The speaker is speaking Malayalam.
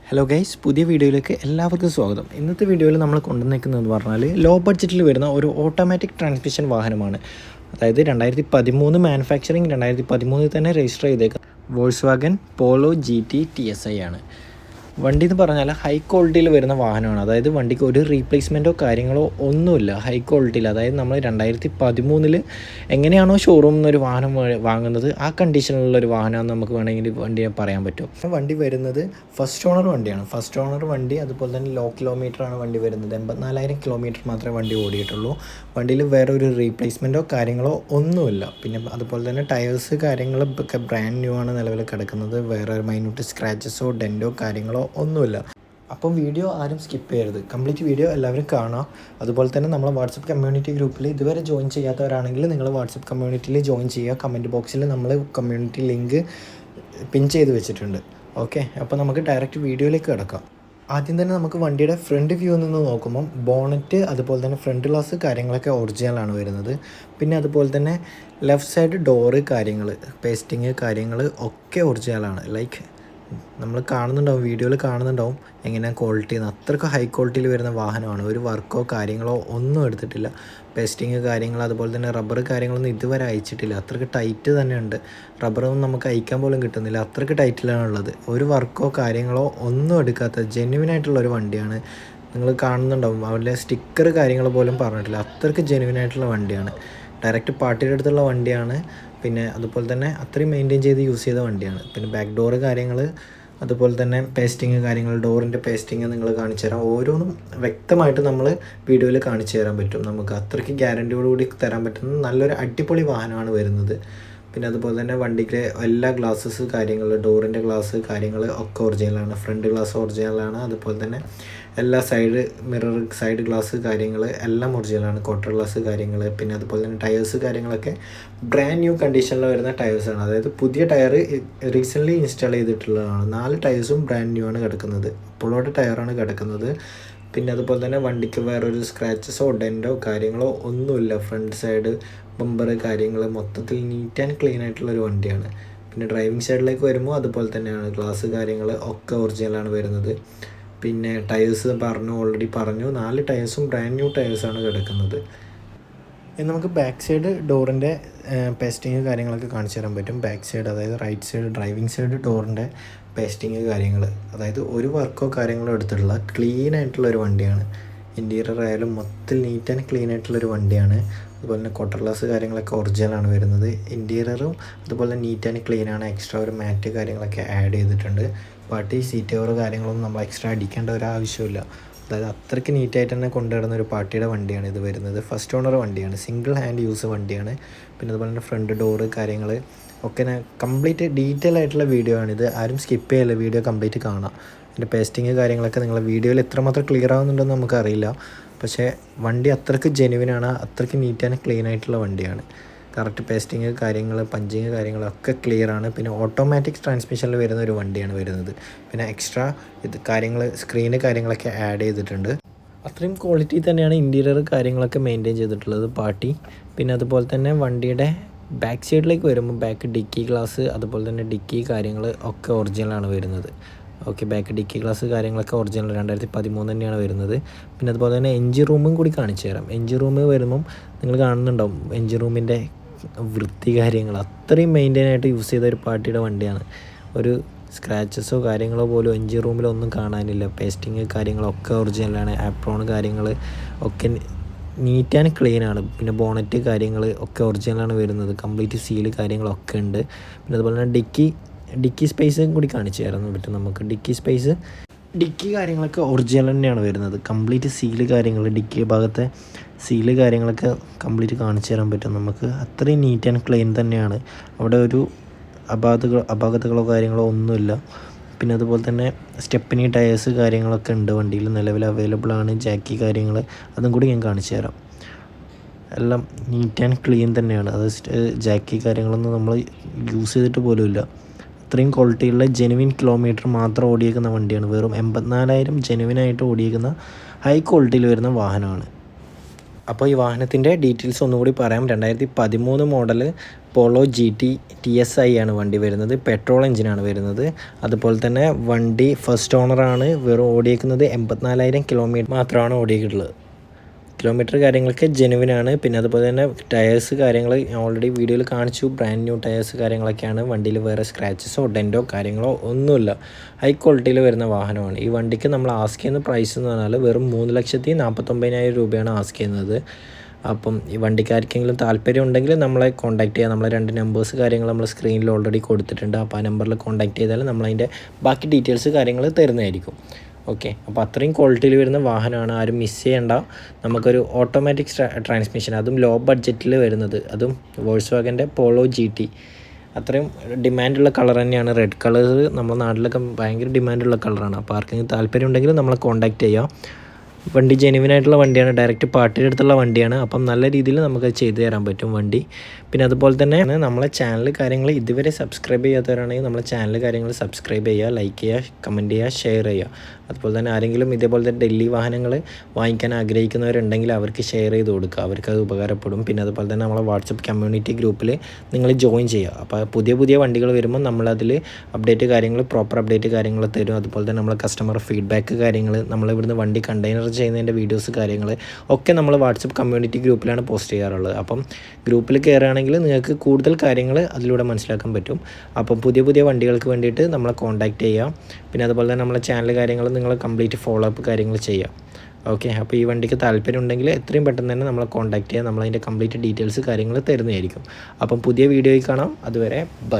ഹലോ ഗൈസ്, പുതിയ വീഡിയോയിലേക്ക് എല്ലാവർക്കും സ്വാഗതം. ഇന്നത്തെ വീഡിയോയിൽ നമ്മൾ കൊണ്ടുവന്നിരിക്കുന്നതെന്ന് പറഞ്ഞാൽ ലോ ബഡ്ജറ്റിൽ വരുന്ന ഒരു ഓട്ടോമാറ്റിക് ട്രാൻസ്മിഷൻ വാഹനമാണ്. അതായത് 2013 മാനുഫാക്ചറിങ് 2013 തന്നെ രജിസ്റ്റർ ചെയ്തേക്കുക വോൾസ്വാഗൻ പോളോ GT TSI ആണ്. വണ്ടി എന്ന് പറഞ്ഞാൽ ഹൈ ക്വാളിറ്റിയിൽ വരുന്ന വാഹനമാണ്. അതായത് വണ്ടിക്ക് ഒരു റീപ്ലേസ്മെൻറ്റോ കാര്യങ്ങളോ ഒന്നുമില്ല. ഹൈ ക്വാളിറ്റിയിൽ, അതായത് നമ്മൾ 2013 എങ്ങനെയാണോ ഷോറൂമിൽ നിന്ന് ഒരു വാഹനം വാങ്ങുന്നത് ആ കണ്ടീഷനിലുള്ളൊരു വാഹനമാണെന്ന് നമുക്ക് വേണമെങ്കിൽ വണ്ടിയെ പറയാൻ പറ്റും. വണ്ടി വരുന്നത് ഫസ്റ്റ് ഓണർ വണ്ടിയാണ്. ഫസ്റ്റ് ഓണർ വണ്ടി, അതുപോലെ തന്നെ ലോ കിലോമീറ്ററാണ് വണ്ടി വരുന്നത്. 84,000 കിലോമീറ്റർ മാത്രമേ വണ്ടി ഓടിയിട്ടുള്ളൂ. വണ്ടിയിൽ വേറെ ഒരു റീപ്ലേസ്മെൻറ്റോ കാര്യങ്ങളോ ഒന്നുമില്ല. പിന്നെ അതുപോലെ തന്നെ ടയേഴ്സ് കാര്യങ്ങളൊക്കെ ബ്രാൻഡ് ന്യൂ ആണ് നിലവിൽ കിടക്കുന്നത്. വേറെ ഒരു മൈന്യൂട്ട് സ്ക്രാച്ചസോ ഡെൻറ്റോ കാര്യങ്ങളോ ഒന്നുമില്ല. അപ്പം വീഡിയോ ആരും സ്കിപ്പ് ചെയ്യരുത്, കംപ്ലീറ്റ് വീഡിയോ എല്ലാവരും കാണാം. അതുപോലെ തന്നെ നമ്മളെ വാട്സപ്പ് കമ്മ്യൂണിറ്റി ഗ്രൂപ്പിൽ ഇതുവരെ ജോയിൻ ചെയ്യാത്തവരാണെങ്കിൽ നിങ്ങൾ വാട്സപ്പ് കമ്മ്യൂണിറ്റിയിൽ ജോയിൻ ചെയ്യുക. കമൻറ്റ് ബോക്സിൽ നമ്മൾ കമ്മ്യൂണിറ്റി ലിങ്ക് പിൻ ചെയ്ത് വെച്ചിട്ടുണ്ട്. ഓക്കെ, അപ്പോൾ നമുക്ക് ഡയറക്റ്റ് വീഡിയോയിലേക്ക് കിടക്കാം. ആദ്യം തന്നെ നമുക്ക് വണ്ടിയുടെ ഫ്രണ്ട് വ്യൂ നിന്ന് നോക്കുമ്പം ബോണറ്റ്, അതുപോലെ തന്നെ ഫ്രണ്ട് ഗ്ലാസ് കാര്യങ്ങളൊക്കെ ഒറിജിനലാണ് വരുന്നത്. പിന്നെ അതുപോലെ തന്നെ ലെഫ്റ്റ് സൈഡ് ഡോറ് കാര്യങ്ങൾ, പേസ്റ്റിങ് കാര്യങ്ങൾ ഒക്കെ ഒറിജിനലാണ്. ലൈക്ക് നമ്മൾ കാണുന്നുണ്ടാവും, വീഡിയോയിൽ കാണുന്നുണ്ടാവും എങ്ങനെയാണ് ക്വാളിറ്റി എന്ന്. അത്രയ്ക്ക് ഹൈ ക്വാളിറ്റിയിൽ വരുന്ന വാഹനമാണ്. ഒരു വർക്കോ കാര്യങ്ങളോ ഒന്നും എടുത്തിട്ടില്ല. പേസ്റ്റിങ് കാര്യങ്ങൾ, അതുപോലെ തന്നെ റബ്ബർ കാര്യങ്ങളൊന്നും ഇതുവരെ അയച്ചിട്ടില്ല. അത്രയ്ക്ക് ടൈറ്റ് തന്നെയുണ്ട്. റബ്ബറൊന്നും നമുക്ക് അയക്കാൻ പോലും കിട്ടുന്നില്ല, അത്രയ്ക്ക് ടൈറ്റിലാണുള്ളത്. ഒരു വർക്കോ കാര്യങ്ങളോ ഒന്നും എടുക്കാത്ത ജെന്യുവിനായിട്ടുള്ളൊരു വണ്ടിയാണ്. നിങ്ങൾ കാണുന്നുണ്ടാവും, അവരുടെ സ്റ്റിക്കർ കാര്യങ്ങൾ പോലും പറഞ്ഞിട്ടില്ല. അത്രയ്ക്ക് ജെന്യുവിനായിട്ടുള്ള വണ്ടിയാണ്. ഡയറക്റ്റ് പാർട്ടിയുടെ അടുത്തുള്ള വണ്ടിയാണ്. പിന്നെ അതുപോലെ തന്നെ അത്രയും മെയിൻറ്റെയിൻ ചെയ്ത് യൂസ് ചെയ്ത വണ്ടിയാണ്. പിന്നെ ബാക്ക് ഡോറ് കാര്യങ്ങൾ, അതുപോലെ തന്നെ പേസ്റ്റിങ് കാര്യങ്ങൾ, ഡോറിൻ്റെ പേസ്റ്റിങ് നിങ്ങൾ കാണിച്ചു തരാം. ഓരോന്നും വ്യക്തമായിട്ട് നമ്മൾ വീഡിയോയിൽ കാണിച്ചു തരാൻ പറ്റും. നമുക്ക് അത്രയ്ക്ക് ഗ്യാരൻറ്റിയോടുകൂടി തരാൻ പറ്റുന്ന നല്ലൊരു അടിപൊളി വാഹനമാണ് വരുന്നത്. പിന്നെ അതുപോലെ തന്നെ വണ്ടിക്ക് എല്ലാ ഗ്ലാസ്സസ് കാര്യങ്ങൾ, ഡോറിൻ്റെ ഗ്ലാസ് കാര്യങ്ങൾ ഒക്കെ ഒറിജിനലാണ്. Front glass ഒറിജിനലാണ്. അതുപോലെ തന്നെ എല്ലാ സൈഡ് മിറർ, സൈഡ് ഗ്ലാസ് കാര്യങ്ങൾ എല്ലാം ഒറിജിനലാണ്. ക്വാർട്ടർ ഗ്ലാസ് കാര്യങ്ങൾ, പിന്നെ അതുപോലെ തന്നെ ടയേഴ്സ് കാര്യങ്ങളൊക്കെ ബ്രാൻഡ് ന്യൂ കണ്ടീഷനിൽ വരുന്ന ടയേഴ്സാണ്. അതായത് പുതിയ ടയർ റീസെൻ്റ്ലി ഇൻസ്റ്റാൾ ചെയ്തിട്ടുള്ളതാണ്. 4 ടയേഴ്സും ബ്രാൻഡ് ന്യൂ ആണ് കിടക്കുന്നത്. ഇപ്പോഴോട്ട് ടയറാണ് കിടക്കുന്നത്. പിന്നെ അതുപോലെ തന്നെ വണ്ടിക്ക് വേറൊരു സ്ക്രാച്ചസോ ഡെൻറ്റോ കാര്യങ്ങളോ ഒന്നുമില്ല. ഫ്രണ്ട് സൈഡ് ബമ്പർ കാര്യങ്ങൾ മൊത്തത്തിൽ നീറ്റ് ആൻഡ് ക്ലീൻ ആയിട്ടുള്ളൊരു വണ്ടിയാണ്. പിന്നെ ഡ്രൈവിംഗ് സൈഡിലേക്ക് വരുമ്പോൾ അതുപോലെ തന്നെയാണ്. ഗ്ലാസ് കാര്യങ്ങൾ ഒക്കെ ഒറിജിനലാണ് വരുന്നത്. പിന്നെ ടയേഴ്സ് ഓൾറെഡി പറഞ്ഞു, 4 ടയേഴ്സും ബ്രാൻഡ് ന്യൂ ടയേഴ്സാണ് കിടക്കുന്നത്. ഇനി നമുക്ക് ബാക്ക് സൈഡ് ഡോറിൻ്റെ പേസ്റ്റിങ് കാര്യങ്ങളൊക്കെ കാണിച്ചു തരാൻ പറ്റും. ബാക്ക് സൈഡ്, അതായത് റൈറ്റ് സൈഡ് ഡ്രൈവിംഗ് സൈഡ് ഡോറിൻ്റെ പേസ്റ്റിങ് കാര്യങ്ങൾ, അതായത് ഒരു വർക്കോ കാര്യങ്ങളോ എടുത്തിട്ടുള്ള ക്ലീൻ ആയിട്ടുള്ളൊരു വണ്ടിയാണ്. ഇൻറ്റീരിയർ ആയാലും മൊത്തത്തിൽ നീറ്റ് ആൻഡ് ക്ലീൻ ആയിട്ടുള്ളൊരു വണ്ടിയാണ്. അതുപോലെ തന്നെ ക്വാർട്ടർ ഗ്ലാസ് കാര്യങ്ങളൊക്കെ ഒറിജിനലാണ് വരുന്നത്. ഇൻറ്റീരിയറും അതുപോലെ നീറ്റ് ആൻഡ് ക്ലീൻ ആണ്. എക്സ്ട്രാ ഒരു മാറ്റ് കാര്യങ്ങളൊക്കെ ആഡ് ചെയ്തിട്ടുണ്ട്. പാർട്ടി സീറ്റ് കവർ കാര്യങ്ങളൊന്നും നമ്മൾ എക്സ്ട്രാ അടിക്കേണ്ട ഒരു ആവശ്യമില്ല. അതായത് അത്രയ്ക്ക് നീറ്റായിട്ട് തന്നെ കൊണ്ടുവരുന്ന ഒരു പാർട്ടിയുടെ വണ്ടിയാണ് ഇത് വരുന്നത്. ഫസ്റ്റ് ഓണർ വണ്ടിയാണ്, സിംഗിൾ ഹാൻഡ് യൂസ് വണ്ടിയാണ്. പിന്നെ അതുപോലെ തന്നെ ഫ്രണ്ട് ഡോറ് കാര്യങ്ങൾ ഒക്കെ കംപ്ലീറ്റ് ഡീറ്റെയിൽ ആയിട്ടുള്ള വീഡിയോ ആണിത്. ആരും സ്കിപ്പ് ചെയ്യല്ല, വീഡിയോ കംപ്ലീറ്റ് കാണാം. അതിൻ്റെ പേസ്റ്റിങ് കാര്യങ്ങളൊക്കെ നിങ്ങളെ വീഡിയോയിൽ എത്രമാത്രം ക്ലിയർ ആവുന്നുണ്ടെന്ന് നമുക്കറിയില്ല. പക്ഷേ വണ്ടി അത്രയ്ക്ക് ജെനുവിനാണ്, അത്രയ്ക്ക് നീറ്റ് ആൻഡ് ക്ലീൻ ആയിട്ടുള്ള വണ്ടിയാണ്. കറക്റ്റ് പേസ്റ്റിങ് കാര്യങ്ങൾ, പഞ്ചിങ് കാര്യങ്ങളൊക്കെ ക്ലിയറാണ്. പിന്നെ ഓട്ടോമാറ്റിക് ട്രാൻസ്മിഷനിൽ വരുന്ന ഒരു വണ്ടിയാണ് വരുന്നത്. പിന്നെ എക്സ്ട്രാ കാര്യങ്ങൾ, സ്ക്രീന് കാര്യങ്ങളൊക്കെ ആഡ് ചെയ്തിട്ടുണ്ട്. അത്രയും ക്വാളിറ്റി തന്നെയാണ് ഇൻറ്റീരിയർ കാര്യങ്ങളൊക്കെ മെയിൻറ്റെയിൻ ചെയ്തിട്ടുള്ളത് പാർട്ടി. പിന്നെ അതുപോലെ തന്നെ വണ്ടിയുടെ ബാക്ക് സൈഡിലേക്ക് വരുമ്പോൾ ബാക്ക് ഡിക്കി ഗ്ലാസ്, അതുപോലെ തന്നെ ഡിക്കി കാര്യങ്ങൾ ഒക്കെ ഒറിജിനലാണ് വരുന്നത്. ഓക്കെ, ബാക്ക് ഡിക്കി ഗ്ലാസ് കാര്യങ്ങളൊക്കെ ഒറിജിനൽ 2013 തന്നെയാണ് വരുന്നത്. പിന്നെ അതുപോലെ തന്നെ എൻജിൻ റൂമും കൂടി കാണിച്ചു തരാം. എൻജിൻ റൂം വരുമ്പം നിങ്ങൾ കാണുന്നുണ്ടാവും എൻജിൻ റൂമിൻ്റെ വൃത്തി കാര്യങ്ങൾ അത്രയും മെയിൻറ്റെയിൻ ആയിട്ട് യൂസ് ചെയ്ത ഒരു പാർട്ടിയുടെ വണ്ടിയാണ്. ഒരു സ്ക്രാച്ചസോ കാര്യങ്ങളോ പോലും എൻജിൻ റൂമിലൊന്നും കാണാനില്ല. പേസ്റ്റിങ് കാര്യങ്ങളൊക്കെ ഒറിജിനലാണ്. ആപ്രോൺ കാര്യങ്ങൾ ഒക്കെ നീറ്റ് ആൻഡ് ക്ലീൻ ആണ്. പിന്നെ ബോണറ്റ് കാര്യങ്ങൾ ഒക്കെ ഒറിജിനലാണ് വരുന്നത്. കംപ്ലീറ്റ് സീല് കാര്യങ്ങളൊക്കെ ഉണ്ട്. പിന്നെ അതുപോലെ തന്നെ ഡിക്കി സ്പേസും കൂടി കാണിച്ചു തരാൻ പറ്റും നമുക്ക്. ഡിക്കി കാര്യങ്ങളൊക്കെ ഒറിജിനൽ തന്നെയാണ് വരുന്നത്. കംപ്ലീറ്റ് സീല് കാര്യങ്ങൾ, ഡിക്കി ഭാഗത്തെ സീല് കാര്യങ്ങളൊക്കെ കംപ്ലീറ്റ് കാണിച്ചു തരാൻ പറ്റും നമുക്ക്. അത്രയും നീറ്റ് ആൻഡ് ക്ലീൻ തന്നെയാണ്. അവിടെ ഒരു അപാകതകളോ കാര്യങ്ങളോ ഒന്നുമില്ല. പിന്നെ അതുപോലെ തന്നെ സ്റ്റെപ്പിനി ടയേഴ്സ് കാര്യങ്ങളൊക്കെ ഉണ്ട് വണ്ടിയിൽ, നിലവിൽ അവൈലബിൾ ആണ്. ജാക്കി കാര്യങ്ങൾ അതും കൂടി ഞാൻ കാണിച്ചു തരാം. എല്ലാം നീറ്റ് ആൻഡ് ക്ലീൻ തന്നെയാണ്. അത് ജാക്കി കാര്യങ്ങളൊന്നും നമ്മൾ യൂസ് ചെയ്തിട്ട് പോലുമില്ല. അത്രയും ക്വാളിറ്റിയുള്ള ജെനുവിൻ കിലോമീറ്റർ മാത്രം ഓടിയേക്കുന്ന വണ്ടിയാണ്. വെറും 84,000 ജെനുവിനായിട്ട് ഓടിയേക്കുന്ന ഹൈ ക്വാളിറ്റിയിൽ വരുന്ന വാഹനമാണ്. അപ്പോൾ ഈ വാഹനത്തിൻ്റെ ഡീറ്റെയിൽസ് ഒന്നുകൂടി പറയാം. 2013 മോഡൽ പോളോ GT TSI ആണ് വണ്ടി വരുന്നത്. പെട്രോൾ എഞ്ചിനാണ് വരുന്നത്. അതുപോലെ തന്നെ വണ്ടി ഫസ്റ്റ് ഓണറാണ്. വെറും ഓടിയേക്കുന്നത് 84,000 കിലോമീറ്റർ മാത്രമാണ് ഓടിയിട്ടുള്ളത്. കിലോമീറ്റർ കാര്യങ്ങളൊക്കെ ജെനുവിനാണ്. പിന്നെ അതുപോലെ തന്നെ ടയേഴ്സ് കാര്യങ്ങൾ ഓൾറെഡി വീഡിയോയിൽ കാണിച്ചു. ബ്രാൻഡ് ന്യൂ ടയേഴ്സ് കാര്യങ്ങളൊക്കെയാണ്. വണ്ടിയിൽ വേറെ സ്ക്രാച്ചസോ ഡെൻറ്റോ കാര്യങ്ങളോ ഒന്നുമില്ല. ഹൈ ക്വാളിറ്റിയിൽ വരുന്ന വാഹനമാണ്. ഈ വണ്ടിക്ക് നമ്മൾ ആസ്ക് ചെയ്യുന്ന പ്രൈസ് എന്ന് പറഞ്ഞാൽ വെറും 3,49,000 രൂപയാണ് ആസ്ക് ചെയ്യുന്നത്. അപ്പം ഈ വണ്ടിക്കാർക്കെങ്കിലും താല്പര്യം ഉണ്ടെങ്കിൽ നമ്മളെ കോൺടാക്ട് ചെയ്യുക. നമ്മളെ 2 നമ്പേഴ്സ് കാര്യങ്ങൾ നമ്മൾ സ്ക്രീനിൽ ഓൾറെഡി കൊടുത്തിട്ടുണ്ട്. അപ്പോൾ ആ നമ്പറിൽ കോൺടാക്ട് ചെയ്താൽ നമ്മളതിൻ്റെ ബാക്കി ഡീറ്റെയിൽസ് കാര്യങ്ങൾ തരുന്നതായിരിക്കും. ഓക്കെ, അപ്പോൾ അത്രയും ക്വാളിറ്റിയിൽ വരുന്ന വാഹനമാണ്. ആരും മിസ് ചെയ്യേണ്ട. നമുക്കൊരു ഓട്ടോമാറ്റിക് ട്രാൻസ്മിഷൻ, അതും ലോ ബഡ്ജറ്റിൽ വരുന്നത്, അതും വോൾസ്വാഗൻ്റെ പോളോ GT. അത്രയും ഡിമാൻഡുള്ള കളർ തന്നെയാണ്. റെഡ് കളർ നമ്മുടെ നാട്ടിലൊക്കെ ഭയങ്കര ഡിമാൻഡുള്ള കളറാണ്. അപ്പോൾ ആർക്കെങ്കിലും താല്പര്യം ഉണ്ടെങ്കിൽ നമ്മളെ കോൺടാക്ട് ചെയ്യാം. വണ്ടി ജെനുവിനായിട്ടുള്ള വണ്ടിയാണ്. ഡയറക്റ്റ് പാർട്ടിയുടെ അടുത്തുള്ള വണ്ടിയാണ്. അപ്പം നല്ല രീതിയിൽ നമുക്ക് ചെയ്തു തരാൻ പറ്റും വണ്ടി. പിന്നെ അതുപോലെ തന്നെ നമ്മളെ ചാനൽ കാര്യങ്ങൾ ഇതുവരെ സബ്സ്ക്രൈബ് ചെയ്യാത്തവരാണെങ്കിൽ നമ്മളെ ചാനൽ കാര്യങ്ങൾ സബ്സ്ക്രൈബ് ചെയ്യുക, ലൈക്ക് ചെയ്യുക, കമൻറ്റ് ചെയ്യുക, ഷെയർ ചെയ്യുക. അതുപോലെ തന്നെ ആരെങ്കിലും ഇതേപോലത്തെ ഡെയിലി വാഹനങ്ങൾ വാങ്ങിക്കാൻ ആഗ്രഹിക്കുന്നവരുണ്ടെങ്കിൽ അവർക്ക് ഷെയർ ചെയ്ത് കൊടുക്കുക. അവർക്കത് ഉപകാരപ്പെടും. പിന്നെ അതുപോലെ തന്നെ നമ്മളെ വാട്സപ്പ് കമ്മ്യൂണിറ്റി ഗ്രൂപ്പിൽ നിങ്ങൾ ജോയിൻ ചെയ്യുക. അപ്പോൾ പുതിയ പുതിയ വണ്ടികൾ വരുമ്പോൾ നമ്മളതിൽ അപ്ഡേറ്റ് കാര്യങ്ങൾ, പ്രോപ്പർ അപ്ഡേറ്റ് കാര്യങ്ങൾ തരും. അതുപോലെ തന്നെ നമ്മളെ കസ്റ്റമർ ഫീഡ്ബാക്ക് കാര്യങ്ങൾ, നമ്മളിവിടുന്ന് വണ്ടി കണ്ടെയ്നർ ചെയ്യുന്നതിൻ്റെ വീഡിയോസ് കാര്യങ്ങൾ ഒക്കെ നമ്മൾ വാട്സപ്പ് കമ്മ്യൂണിറ്റി ഗ്രൂപ്പിലാണ് പോസ്റ്റ് ചെയ്യാറുള്ളത്. അപ്പം ഗ്രൂപ്പിൽ കയറുകയാണെങ്കിൽ നിങ്ങൾക്ക് കൂടുതൽ കാര്യങ്ങൾ അതിലൂടെ മനസ്സിലാക്കാൻ പറ്റും. അപ്പം പുതിയ പുതിയ വണ്ടികൾക്ക് വേണ്ടിയിട്ട് നമ്മളെ കോൺടാക്റ്റ് ചെയ്യുക. പിന്നെ അതുപോലെ തന്നെ നമ്മളെ ചാനൽ കാര്യങ്ങൾ നിങ്ങൾ കംപ്ലീറ്റ് ഫോളോ അപ്പ് കാര്യങ്ങൾ ചെയ്യുക. ഓക്കെ, അപ്പോൾ ഈ വണ്ടിക്ക് താല്പര്യം ഉണ്ടെങ്കിൽ എത്രയും പെട്ടെന്ന് തന്നെ നമ്മളെ കോൺടാക്റ്റ് ചെയ്യുക. നമ്മളതിൻ്റെ കംപ്ലീറ്റ് ഡീറ്റെയിൽസ് കാര്യങ്ങൾ തരുന്നതായിരിക്കും. അപ്പം പുതിയ വീഡിയോയിൽ കാണാം. അതുവരെ ബൈ.